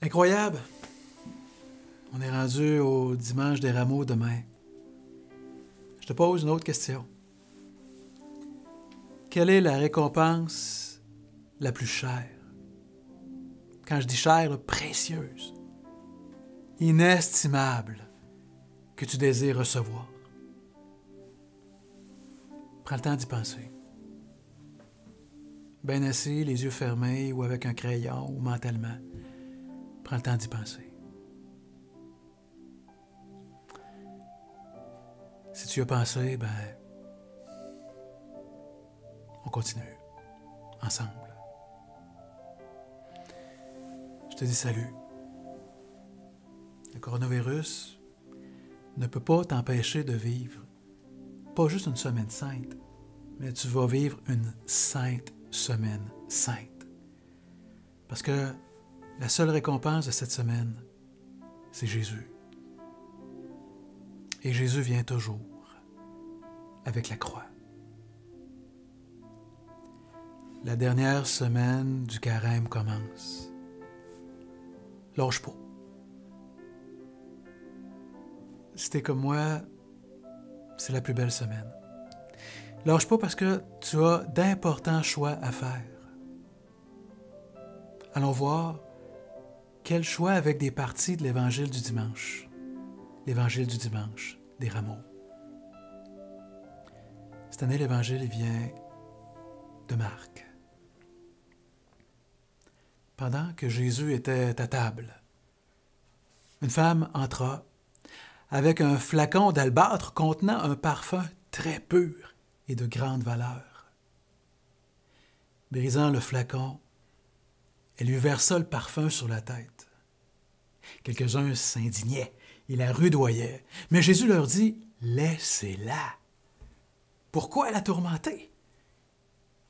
Incroyable! On est rendu au dimanche des rameaux demain. Je te pose une autre question. Quelle est la récompense la plus chère? Quand je dis chère, là, précieuse, inestimable, que tu désires recevoir. Prends le temps d'y penser. Bien assis, les yeux fermés, ou avec un crayon, ou mentalement. Prends le temps d'y penser. Si tu y as pensé, on continue, ensemble. Je te dis salut. Le coronavirus ne peut pas t'empêcher de vivre, pas juste une semaine sainte, mais tu vas vivre une sainte semaine sainte. Parce que la seule récompense de cette semaine, c'est Jésus. Et Jésus vient toujours avec la croix. La dernière semaine du carême commence. Lâche pas. Si t'es comme moi, c'est la plus belle semaine. Lâche pas parce que tu as d'importants choix à faire. Allons voir quel choix avec des parties de l'Évangile du dimanche. L'Évangile du dimanche des rameaux. Cette année, l'Évangile vient de Marc. Pendant que Jésus était à table, une femme entra avec un flacon d'albâtre contenant un parfum très pur et de grande valeur. Brisant le flacon, elle lui versa le parfum sur la tête. Quelques-uns s'indignaient et la rudoyaient, mais Jésus leur dit « Laissez-la. Pourquoi la tourmenter?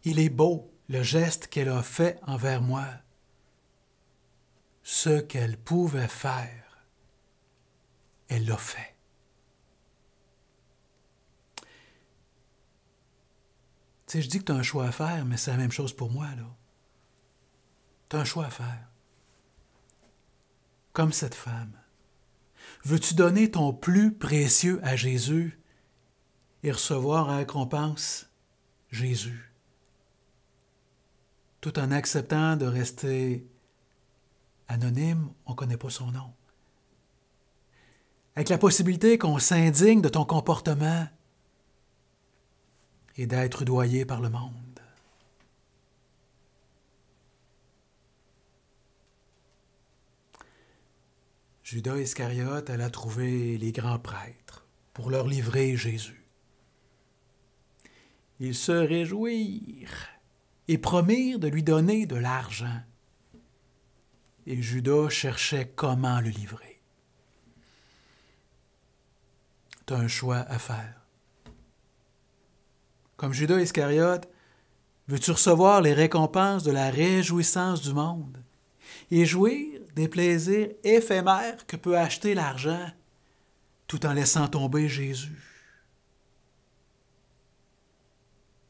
Il est beau le geste qu'elle a fait envers moi. Ce qu'elle pouvait faire, elle l'a fait. » Tu sais, je dis que tu as un choix à faire, mais c'est la même chose pour moi, là. Tu as un choix à faire. Comme cette femme. Veux-tu donner ton plus précieux à Jésus et recevoir en récompense Jésus, tout en acceptant de rester anonyme, on ne connaît pas son nom, avec la possibilité qu'on s'indigne de ton comportement et d'être rudoyé par le monde? Judas Iscariote alla trouver les grands prêtres pour leur livrer Jésus. Ils se réjouirent et promirent de lui donner de l'argent. Et Judas cherchait comment le livrer. Tu as un choix à faire. Comme Judas Iscariote, veux-tu recevoir les récompenses de la réjouissance du monde et jouir des plaisirs éphémères que peut acheter l'argent tout en laissant tomber Jésus?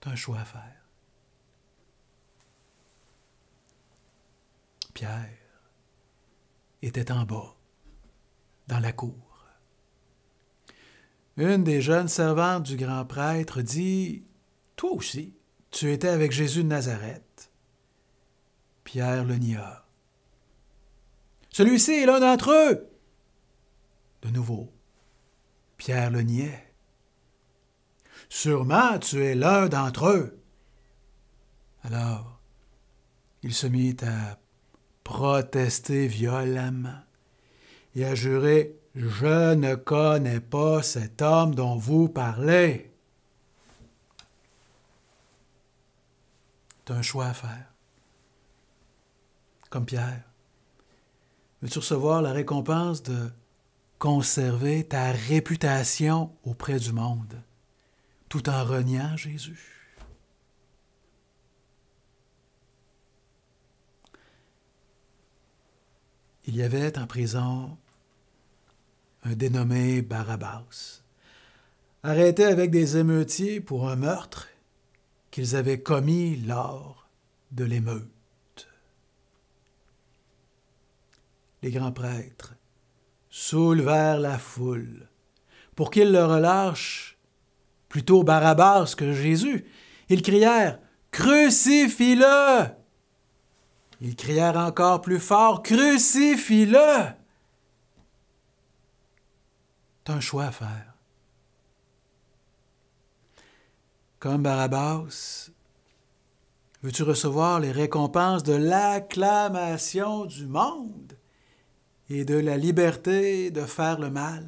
Tu as un choix à faire. Pierre était en bas, dans la cour. Une des jeunes servantes du grand prêtre dit « Toi aussi, tu étais avec Jésus de Nazareth. » Pierre le nia. « Celui-ci est l'un d'entre eux. » De nouveau, Pierre le niait. « Sûrement, tu es l'un d'entre eux. » Alors, il se mit à protester violemment et à jurer « Je ne connais pas cet homme dont vous parlez. » Tu as un choix à faire. Comme Pierre, veux-tu recevoir la récompense de conserver ta réputation auprès du monde, tout en reniant Jésus? Il y avait en prison un dénommé Barabbas, arrêté avec des émeutiers pour un meurtre qu'ils avaient commis lors de l'émeute. les grands prêtres, soulevèrent la foule pour qu'ils le relâchent plutôt Barabbas que Jésus. Ils crièrent « Crucifie-le » Ils crièrent encore plus fort « Crucifie-le » Tu as un choix à faire. Comme Barabbas, veux-tu recevoir les récompenses de l'acclamation du monde et de la liberté de faire le mal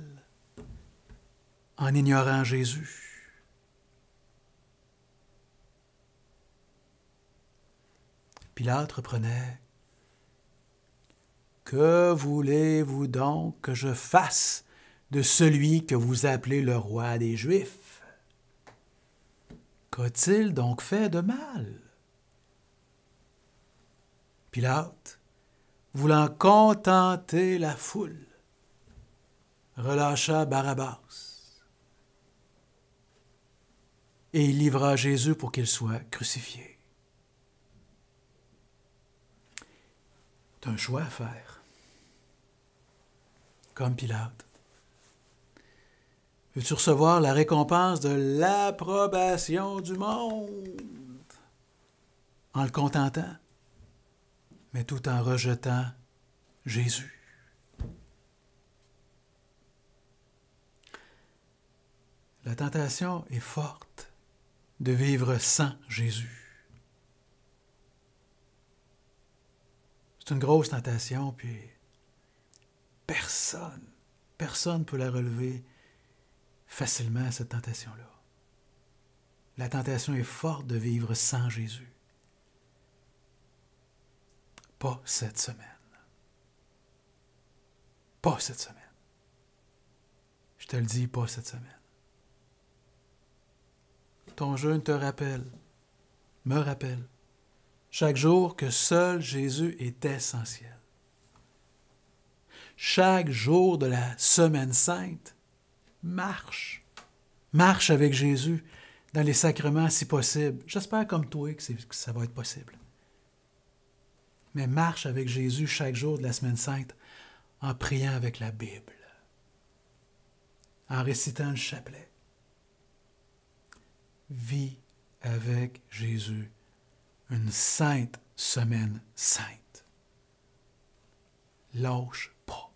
en ignorant Jésus? Pilate reprenait. « Que voulez-vous donc que je fasse de celui que vous appelez le roi des Juifs? Qu'a-t-il donc fait de mal? » Pilate, voulant contenter la foule, relâcha Barabbas et il livra Jésus pour qu'il soit crucifié. Tu as un choix à faire. Comme Pilate. Veux-tu recevoir la récompense de l'approbation du monde en le contentant, mais tout en rejetant Jésus? La tentation est forte de vivre sans Jésus. C'est une grosse tentation, puis personne ne peut la relever facilement, cette tentation-là. La tentation est forte de vivre sans Jésus. Pas cette semaine. Pas cette semaine. Je te le dis, pas cette semaine. Ton jeûne te rappelle, me rappelle, chaque jour que seul Jésus est essentiel. Chaque jour de la semaine sainte, marche avec Jésus dans les sacrements si possible. J'espère comme toi que ça va être possible. Mais marche avec Jésus chaque jour de la semaine sainte en priant avec la Bible, en récitant le chapelet. Vis avec Jésus une sainte semaine sainte. Lâche pas.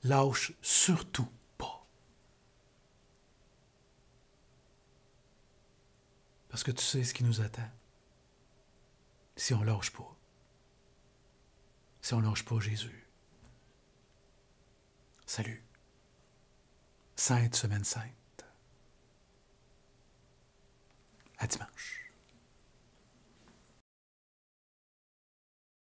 Lâche surtout pas. Parce que tu sais ce qui nous attend si on ne lâche pas. Si on ne lâche pas Jésus. Salut. Sainte semaine sainte. À dimanche.